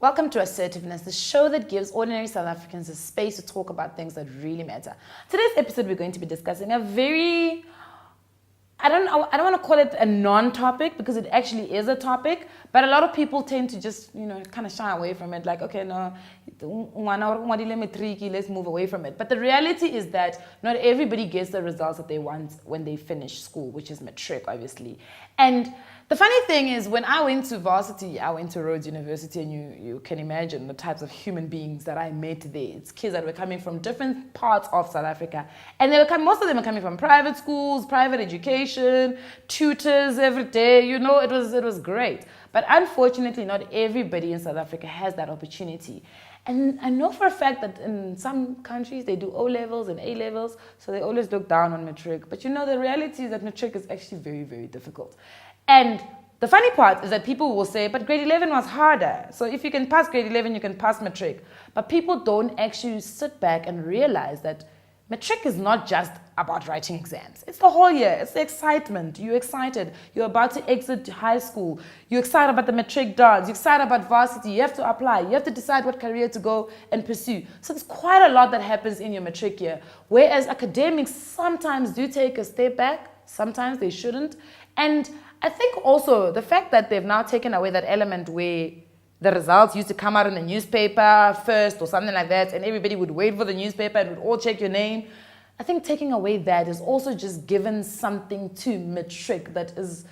Welcome to Assertiveness, the show that gives ordinary South Africans a space to talk about things that really matter. Today's episode, we're going to be discussing a very, I don't want to call it a non-topic because it actually is a topic, but a lot of people tend to just, kind of shy away from it. Like, okay, no, let's move away from it. But the reality is that not everybody gets the results that they want when they finish school, which is Matric, obviously. And the funny thing is, when I went to varsity, I went to Rhodes University, and you can imagine the types of human beings that I met there. It's kids that were coming from different parts of South Africa. And most of them are coming from private schools, private education, tutors every day. It was great. But unfortunately, not everybody in South Africa has that opportunity. And I know for a fact that in some countries, they do O-levels and A-levels, so they always look down on Matric. But the reality is that Matric is actually very, very difficult. And the funny part is that people will say, but grade 11 was harder. So if you can pass grade 11, you can pass Matric. But people don't actually sit back and realize that Matric is not just about writing exams. It's the whole year. It's the excitement. You're excited. You're about to exit high school. You're excited about the Matric dance. You're excited about varsity. You have to apply. You have to decide what career to go and pursue. So there's quite a lot that happens in your Matric year. Whereas academics sometimes do take a step back. Sometimes they shouldn't. And I think also the fact that they've now taken away that element where the results used to come out in the newspaper first or something like that, and everybody would wait for the newspaper and would all check your name. I think taking away that is also just given something to Matric that is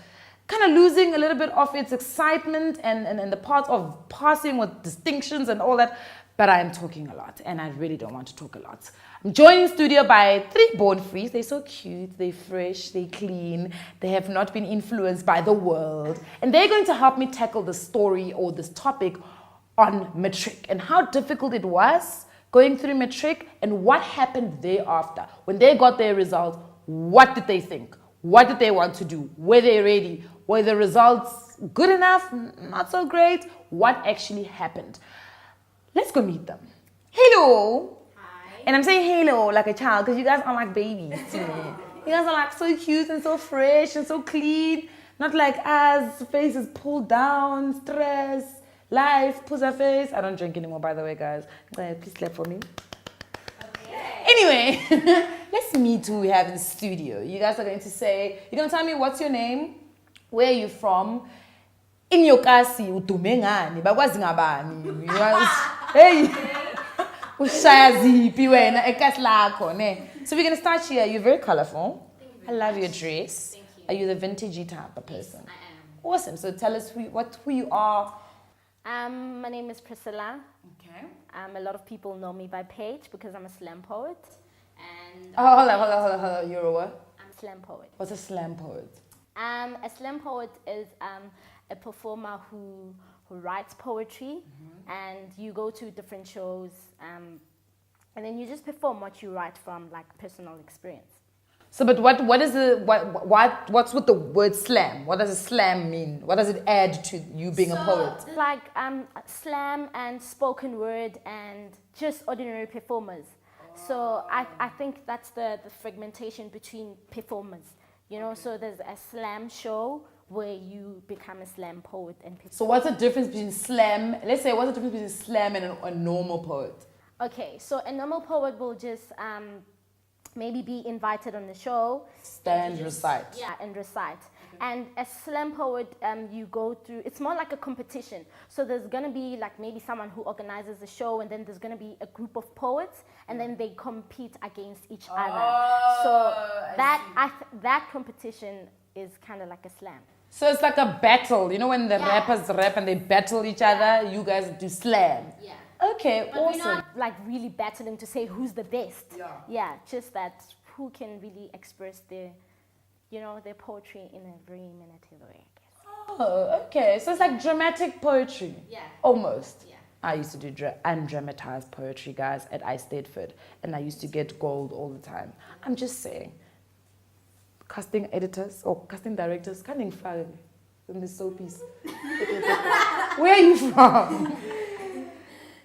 kind of losing a little bit of its excitement and the part of passing with distinctions and all that. But I am talking a lot, and I really don't want to talk a lot. I'm joined in studio by 3 born frees. They're so cute, they're fresh, they're clean, they have not been influenced by the world. And they're going to help me tackle the story or this topic on Matric and how difficult it was going through Matric and what happened thereafter. When they got their results, what did they think? What did they want to do? Were they ready? Were the results good enough? Not so great? What actually happened? Let's go meet them. Hello. Hi. And I'm saying hello like a child because you guys are like babies to me. You guys are like so cute and so fresh and so clean. Not like us, faces pulled down, stress, life, pussy face. I don't drink anymore, by the way, guys. Please clap for me. Okay. Anyway, let's meet who we have in the studio. You guys are going to you're going to tell me what's your name, where are you from, in your kasi utumengani bakwazi ngabani hey ushaya ziphi wena ekasi lakho ne. So we're going to start here. You're very colorful. I love your dress. Thank you. Are you the vintagey type of person? Yes, I am. Awesome. So tell us who you are. My name is Priscilla. Okay. A lot of people know me by Paige because I'm a slam poet. And Hold on. You're a what? I'm a slam poet. What's a slam poet? A slam poet is a performer who writes poetry, and you go to different shows, and then you just perform what you write from like personal experience. So, but what's with the word slam? What does a slam mean? What does it add to you being a poet? Like slam and spoken word and just ordinary performers. So I think that's the fragmentation between performers. So there's a slam show where you become a slam poet and perform. So what's the difference between slam? Let's say what's the difference between slam and a normal poet? Okay, so a normal poet will just maybe be invited on the show. Stand, recite. Yeah, and recite. Okay. And a slam poet, you go through, it's more like a competition. So there's going to be like maybe someone who organizes the show, and then there's going to be a group of poets, and then they compete against each other. So that competition is kind of like a slam. So it's like a battle. When the rappers rap and they battle each other, you guys do slam. Yeah. Okay, but awesome. We're not like really battling to say who's the best. Yeah. Just that who can really express their poetry in a very imaginative way, I guess. Oh, okay. So it's like dramatic poetry. Yeah. Almost. Yeah. I used to do undramatized poetry, guys, at Stateford, and I used to get gold all the time. I'm just saying. Casting editors or casting directors, can't file in the soapies. Where are you from?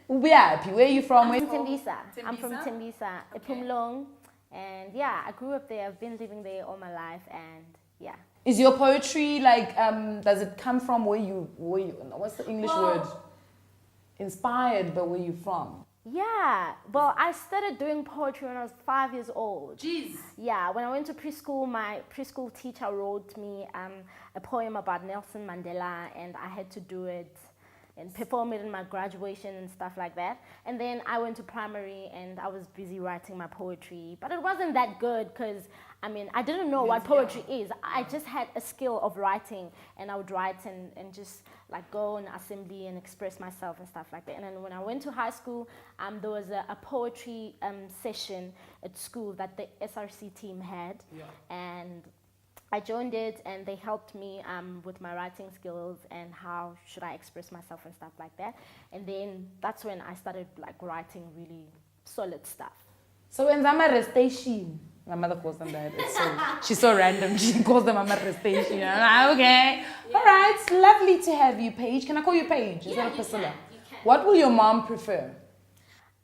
Where are you from? I'm from Tembisa. I'm from Tembisa, Epumlong. And yeah, I grew up there. I've been living there all my life, and yeah. Is your poetry like, does it come from where you what's the English word? inspired by where you're from? Yeah, well, I started doing poetry when I was 5 years old. Jeez. Yeah, when I went to preschool, my preschool teacher wrote me a poem about Nelson Mandela, and I had to do it and perform it in my graduation and stuff like that. And then I went to primary and I was busy writing my poetry, but it wasn't that good because I didn't know what poetry is. I just had a skill of writing, and I would write and just like go in assembly and express myself and stuff like that. And then when I went to high school, there was a poetry session at school that the SRC team had, and I joined it, and they helped me with my writing skills and how should I express myself and stuff like that. And then that's when I started like writing really solid stuff. So when I'm arrestation, my mother calls them that. She's so random. She calls them arrestation. I'm like, okay. Yeah. All right. It's lovely to have you, Paige. Can I call you Paige? Is that a Priscilla? You can. What will your mom prefer?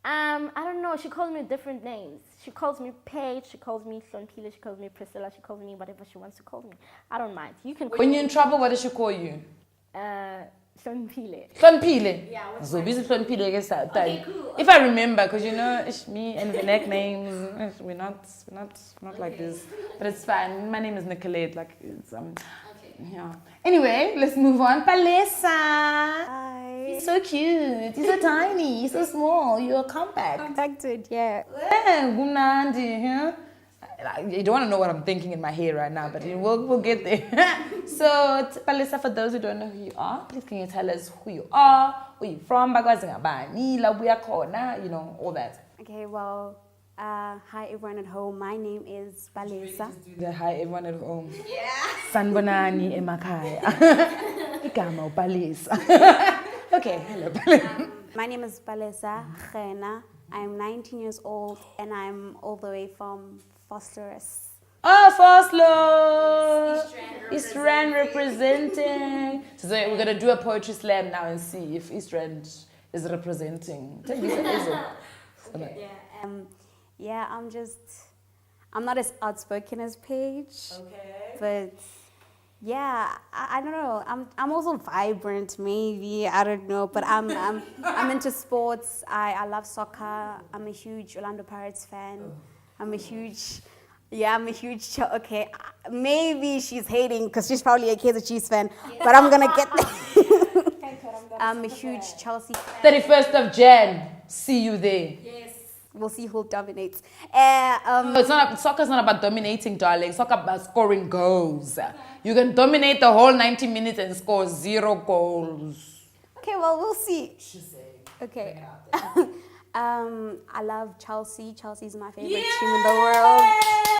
I don't know. She calls me different names. She calls me Paige. She calls me Hlonphile. She calls me Priscilla. She calls me whatever she wants to call me. I don't mind. You can. When you're in trouble, what does she call you? Hlonphile. Hlonphile. Yeah. So busy Hlonphile. Okay, cool. If I remember, because you know, it's me and the nicknames, we're not like this. But it's fine. My name is Nicolette. Like it's yeah. Anyway, let's move on. Palesa. Hi. He's so cute. He's so tiny. He's so small. You're compact. Compacted, yeah. You don't want to know what I'm thinking in my head right now, but we'll get there. So, Palesa, for those who don't know who you are, please can you tell us who you are, where you're from, you know, all that. Okay, well, hi everyone at home. My name is Balesa. Hi everyone at home. Yeah. Sanbonani emakhaya. Igama uPalesa. Okay, hello Palesa. My name is Balesa Khena. I'm 19 years old and I'm all the way from Fosterus. Oh, Foslo! East Rand representing. So we're going to do a poetry slam now and see if East Rand is representing. Take this Okay. Yeah, I'm not as outspoken as Paige. Okay. But yeah, I don't know. I'm also vibrant, maybe. I don't know. But I'm into sports. I love soccer. I'm a huge Orlando Pirates fan. I'm a huge okay, maybe she's hating because she's probably a Kaizer Chiefs fan, but I'm gonna get there. I'm a huge Chelsea fan. 31st of Jan, see you there. Yes. We'll see who dominates. Soccer's not about dominating, darling. Soccer about scoring goals. You can dominate the whole 90 minutes and score 0 goals. Okay, well, we'll see. She said. Okay. I love Chelsea. Chelsea's my favorite team in the world.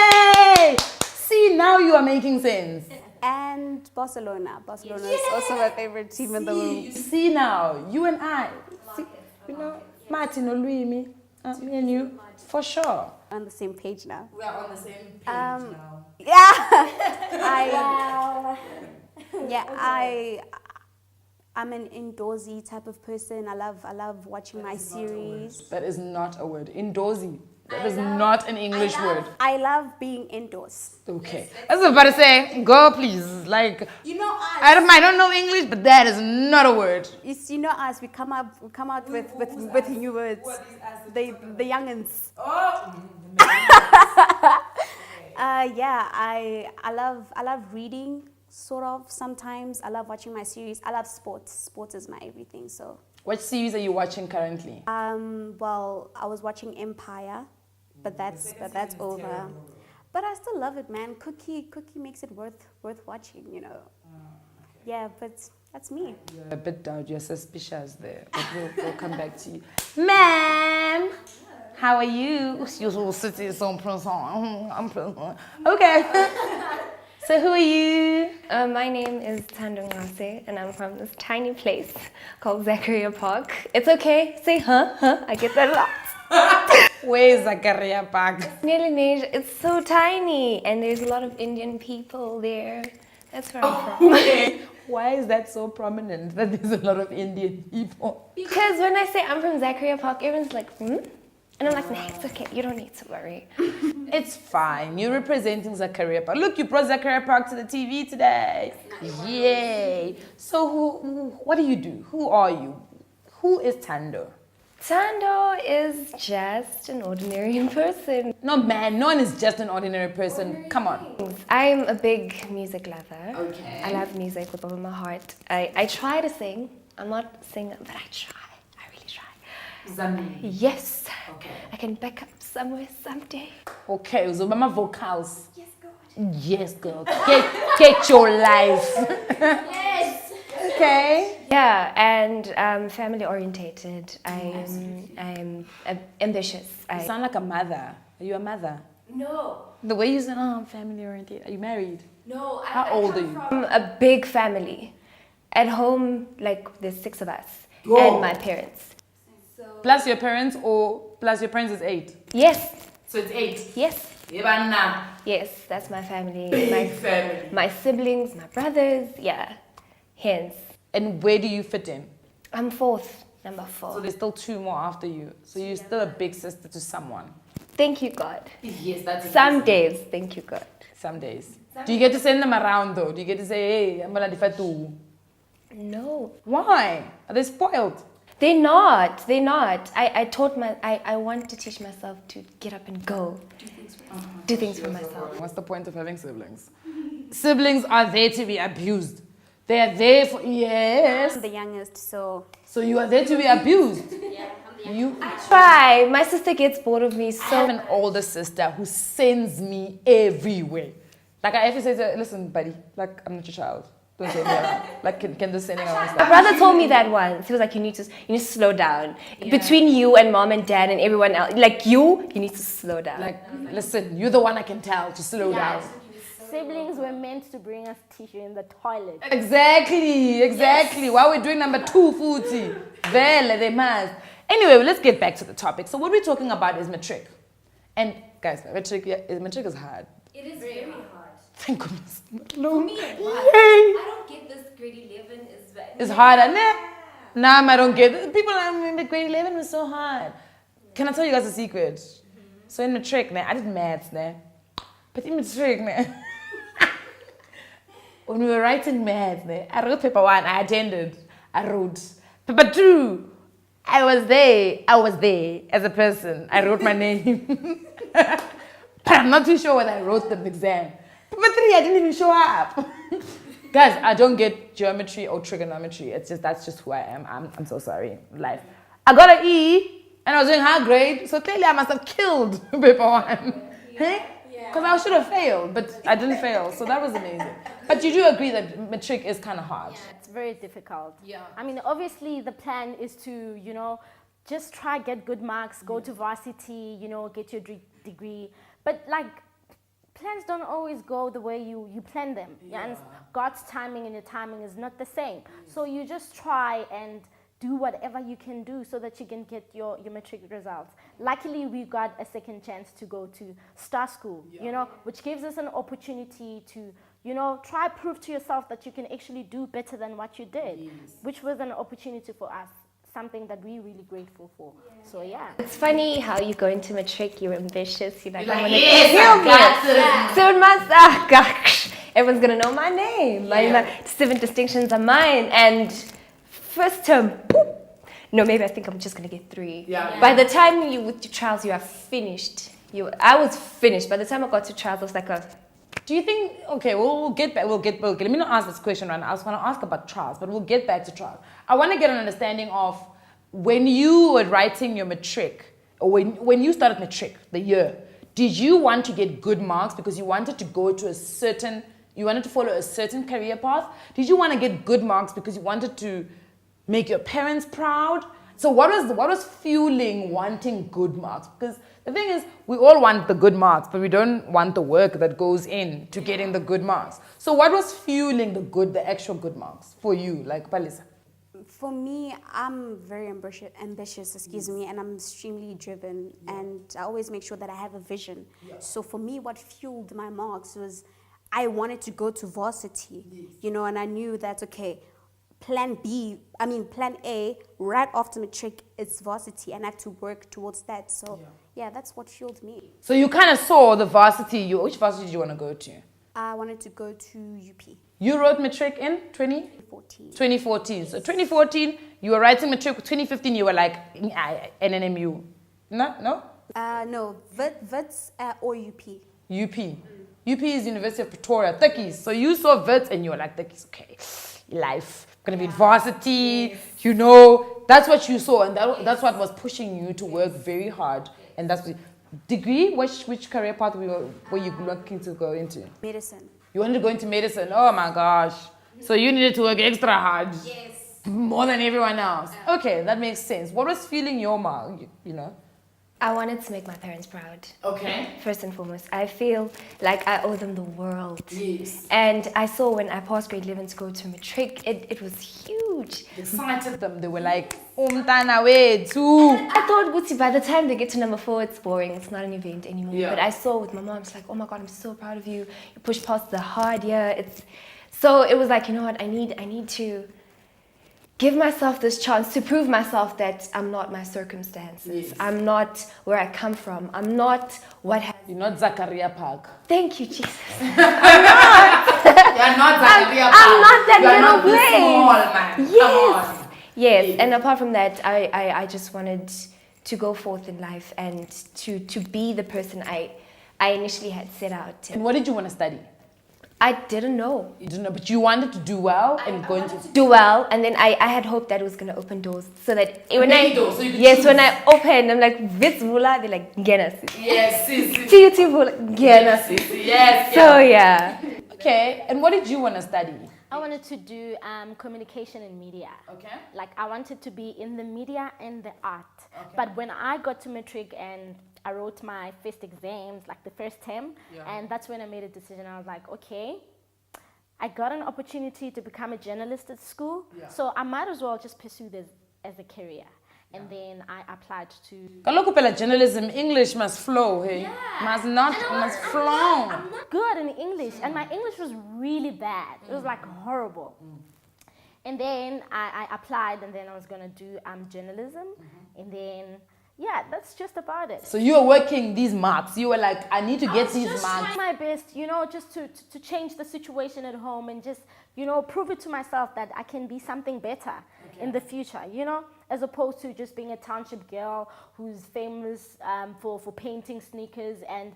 Hey! See, now you are making sense. And Barcelona. Barcelona is also my favorite team in the world. See now, you and I. See, you know, Martin or Louis, me and you, for sure. On the same page now. We are on the same page now. Yeah. I'm an indoorsy type of person. I love watching my series. That is not a word. Indoorsy. That is not an English word. I love being indoors. Okay. I was about to say, go please. Like, you know us. I don't know English, but that is not a word. You know us. We come out with new words. The youngins. Oh. Yeah. I love reading. Sort of sometimes. I love watching my series. I love sports. Sports is my everything. So. What series are you watching currently? Well, I was watching Empire, but that's over. Terrible. But I still love it, man. Cookie makes it worth watching, you know. Okay. Yeah, but that's me. You're a bit down. You're suspicious there. But we'll come back to you, ma'am. How are you? You're sitting so okay. So who are you? My name is Tandongase, and I'm from this tiny place called Zachariah Park. It's okay. Say huh. I get that a lot. Where is Zachariah Park? It's so tiny, and there's a lot of Indian people there. That's where I'm from. Okay. Why is that so prominent that there's a lot of Indian people? Because when I say I'm from Zachariah Park, everyone's like, And I'm like, nah, it's okay. You don't need to worry. It's fine. You're representing Zachariah Park. Look, you brought Zachariah Park to the TV today. Yay. So what do you do? Who are you? Who is Tando? Tando is just an ordinary person. No, man, no one is just an ordinary person. Come on. I'm a big music lover. Okay. I love music with all my heart. I try to sing. I'm not a singer, but I try. I really try. Zami. Yes. Okay. I can back up somewhere someday. Okay, so mama vocals. Yes, God. Yes, girl. Get your life. Yes. Okay. Yeah, and family orientated. I'm ambitious. You sound like a mother. Are you a mother? No. The way you said, oh, I'm family oriented. Are you married? No. How old are you? From a big family. At home, like there's 6 of us Whoa. and my parents. Plus your parents or plus your parents is 8? Yes. So it's 8. Yes. Yebana. Yes, that's my family. Big family. My siblings, my brothers, yeah. Hence. And where do you fit in? I'm 4th, number 4. So there's still 2 more after you. So you're still a big sister to someone. Thank you, God. Yes, that's Some days, thank you, God. Some days. Do you get to send them around though? Do you get to say, hey, I'm gonna defy too? No. Why? Are they spoiled? They're not. They're not. I want to teach myself to get up and go. Do things for myself. What's the point of having siblings? Siblings are there to be abused. They are there for, yes. I'm the youngest, so So you are there to be abused. You Try. My sister gets bored of me I so. have an older sister who sends me everywhere. Like I have to say, to her, listen, buddy, like I'm not your child. Don't send me around. Like can this sending around My stuff? brother told me that once. He was like, you need to slow down. Between you and mom and dad and everyone else, like you need to slow down. Like, listen, you're the one I can tell to slow down. Siblings were meant to bring us tissue in the toilet. Exactly. While we're doing number 2, Futi. Vele, they must. Anyway, let's get back to the topic. So what we're talking about is Matric. And guys, Matric is hard. It is very hard. Thank goodness. For me, it was. Yay. I don't get this grade 11 is bad. It's harder. Nah, I don't get it. People, I mean, grade 11 was so hard. Can I tell you guys a secret? So in Matric, I did maths, but in Matric, when we were writing maths, I wrote paper 1, I attended, I wrote. Paper 2, I was there as a person. I wrote my name. But I'm not too sure whether I wrote the exam. Paper 3, I didn't even show up. Guys, I don't get geometry or trigonometry. That's just who I am. I'm so sorry. Life. I got an E and I was doing high grade, so clearly I must have killed paper 1. Because I should have failed, but I didn't fail, so that was amazing. But you do agree that Matric is kind of hard. It's very difficult. Yeah. I mean, obviously the plan is to, just try get good marks, go to varsity, get your degree. But like, plans don't always go the way you plan them. Yeah. And God's timing and your timing is not the same. So you just try and do whatever you can do so that you can get your matric results. Luckily, we got a second chance to go to Star School, which gives us an opportunity to, try prove to yourself that you can actually do better than what you did, which was an opportunity for us, something that we're really grateful for. So yeah. It's funny how you go into Matric, you're ambitious, you're like, You're I'm like, gonna yes, kill I got this. Soon gosh, everyone's gonna know my name. My 7 distinctions are mine, and first term, boop. No, maybe I think I'm just gonna get 3. By the time you with your trials, you are finished. I was finished. By the time I got to trials, I was like, Do you think, okay, we'll get back, let me not ask this question right now. I was going to ask about trials, but we'll get back to trials. I want to get an understanding of when you were writing your Matric, or when you started Matric, the year, did you want to get good marks because you wanted to go to you wanted to follow a certain career path? Did you want to get good marks because you wanted to make your parents proud? So what was fueling wanting good marks? Because the thing is, we all want the good marks, but we don't want the work that goes in to getting the good marks. So what was fueling the actual good marks for you, like Palisa? for me, I'm very ambitious, and I'm extremely driven, and I always make sure that I have a vision. So for me, what fueled my marks was I wanted to go to varsity, and I knew that, okay, plan A, right after matric, it's varsity, and I have to work towards that. So yeah, that's what fueled me. So you kind of saw the varsity, which varsity did you want to go to? I wanted to go to UP. You wrote Matric in 2014. 2014. So 2014, you were writing Matric. 2015, you were like, NNMU. No? No, Wits or UP. UP. UP is University of Pretoria, Thickies. So you saw Wits and you were like, Thickies, okay, life. Gonna be in varsity, you know. That's what you saw, and that's what was pushing you to work very hard. And that's the degree. Which career path were you looking to go into? Medicine. You wanted to go into medicine. Oh my gosh! So you needed to work extra hard. Yes. More than everyone else. Okay, that makes sense. What was fueling your mind? You know. I wanted to make my parents proud. Okay. First and foremost, I feel like I owe them the world. Yes. And I saw when I passed grade 11 to go to Matric, it was huge. Excited them. They were like, "Umtana we too." I thought, Gucci, by the time they get to number 4, it's boring. It's not an event anymore. Yeah. But I saw with my mom, it's like, oh my God, I'm so proud of you. You pushed past the hard year. So it was like, you know what, I need to give myself this chance to prove myself that I'm not my circumstances. Yes. I'm not where I come from. I'm not what has... You're not Zachariah Park. Thank you, Jesus. You're not Zachariah Park. I'm not that You're little not this place. small man. Yes. Come on. Yes, and apart from that, I just wanted to go forth in life and to be the person I initially had set out to. And what did you want to study? I didn't know. You didn't know, but you wanted to do well and go into. Do well, and then I had hoped that it was going to open doors so that when Many doors, so you could yes, choose. when I open, I'm like, Wits Vula, they're like, Ngena sis. Yes, sis. TUT Vula, Ngena sis. Yes. So yeah. Okay, and what did you want to study? I wanted to do communication and media. Okay. Like I wanted to be in the media and the art. But when I got to Matric and I wrote my first exams, like the first term, and that's when I made a decision. I was like, okay, I got an opportunity to become a journalist at school, so I might as well just pursue this as a career. And then I applied to... Kaloku phela journalism, English must flow, hey? Must flow. I'm not good in English, and my English was really bad. It was like horrible. And then I applied, and then I was going to do journalism. And then, yeah, that's just about it. So you were working these marks. You were like, I need to get these marks. Trying my best, you know, just to change the situation at home and just, you know, prove it to myself that I can be something better in the future, you know, as opposed to just being a township girl who's famous for painting sneakers and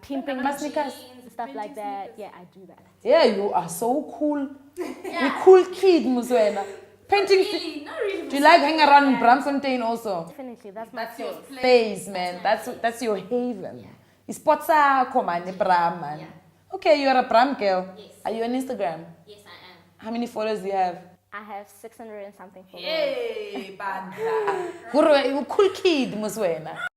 pimping my sneakers and stuff like that. Yeah, I do that. Yeah, you are so cool. You're a cool kid, Muswena. Painting. Not really. Do you like hang around Bramfontein also? Definitely, that's my Your place. place, man. That's your haven. It's Potsa man, Bram, man. Okay, you're a Bram girl. Yes. Are you on Instagram? Yes, I am. How many followers do you have? I have 600 and something followers. Hey, banda. You're a cool kid, Muswena.